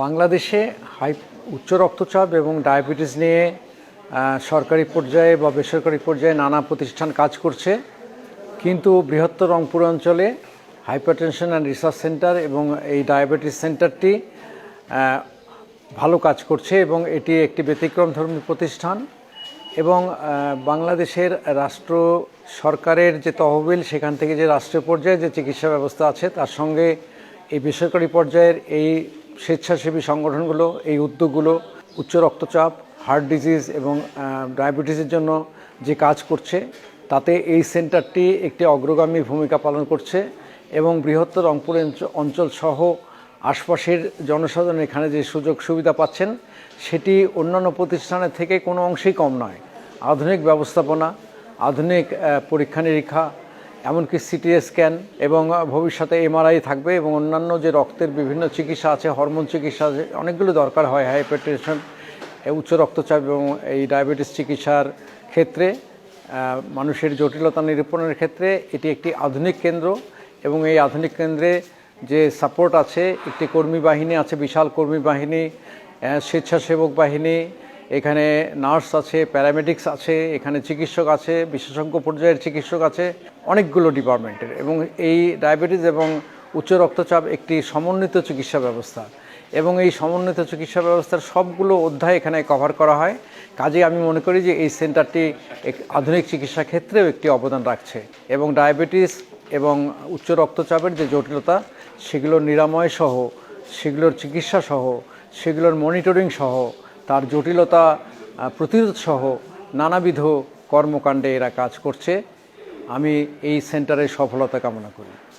বাংলাদেশে উচ্চ রক্তচাপ এবং ডায়াবেটিস নিয়ে সরকারি পর্যায়ে বা বেসরকারি পর্যায়ে নানা প্রতিষ্ঠান কাজ করছে, কিন্তু বৃহত্তর রংপুর অঞ্চলে হাইপারটেনশন অ্যান্ড রিসার্চ সেন্টার এবং এই ডায়াবেটিস সেন্টারটি ভালো কাজ করছে এবং এটি একটি ব্যতিক্রমধর্মী প্রতিষ্ঠান। এবং বাংলাদেশের রাষ্ট্র সরকারের যে তহবিল, সেখান থেকে যে রাষ্ট্রীয় পর্যায়ে যে চিকিৎসা ব্যবস্থা আছে, তার সঙ্গে এই বেসরকারি পর্যায়ের এই স্বেচ্ছাসেবী সংগঠনগুলো, এই উদ্যোগগুলো উচ্চ রক্তচাপ, হার্ট ডিজিজ এবং ডায়াবেটিসের জন্য যে কাজ করছে, তাতে এই সেন্টারটি একটি অগ্রগামী ভূমিকা পালন করছে এবং বৃহত্তর রংপুর অঞ্চল সহ আশপাশের জনসাধারণ এখানে যে সুযোগ সুবিধা পাচ্ছেন, সেটি অন্যান্য প্রতিষ্ঠানের থেকে কোনো অংশেই কম নয়। আধুনিক ব্যবস্থাপনা, আধুনিক পরীক্ষা নিরীক্ষা, এমনকি সিটি স্ক্যান এবং ভবিষ্যতে এমআরআই থাকবে এবং অন্যান্য যে রক্তের বিভিন্ন চিকিৎসা আছে, হরমোন চিকিৎসা আছে, অনেকগুলো দরকার হয় হাইপারটেনশন, উচ্চ রক্তচাপ এবং এই ডায়াবেটিস চিকিৎসার ক্ষেত্রে। মানুষের জটিলতা নিরূপণের ক্ষেত্রে এটি একটি আধুনিক কেন্দ্র এবং এই আধুনিক কেন্দ্রে যে সাপোর্ট আছে, একটি কর্মী বাহিনী আছে, বিশাল কর্মী বাহিনী, স্বেচ্ছাসেবক বাহিনী, এখানে নার্স আছে, প্যারামেডিক্স আছে, এখানে চিকিৎসক আছে, বিশেষজ্ঞ পর্যায়ের চিকিৎসক আছে, অনেকগুলো ডিপার্টমেন্টের। এবং এই ডায়াবেটিস এবং উচ্চ রক্তচাপ একটি সমন্বিত চিকিৎসা ব্যবস্থা এবং এই সমন্বিত চিকিৎসা ব্যবস্থার সবগুলো অধ্যায় এখানে কভার করা হয়। কাজেই আমি মনে করি যে এই সেন্টারটি আধুনিক চিকিৎসা ক্ষেত্রেও একটি অবদান রাখছে এবং ডায়াবেটিস এবং উচ্চ রক্তচাপের যে জটিলতা, সেগুলোর নিরাময় সহ, সেগুলোর চিকিৎসা সহ, সেগুলোর মনিটরিং সহ, তার জটিলতা প্রতিরোধ সহ নানাবিধ কর্মকাণ্ডে এরা কাজ করছে। আমি এই সেন্টারের সফলতা কামনা করি।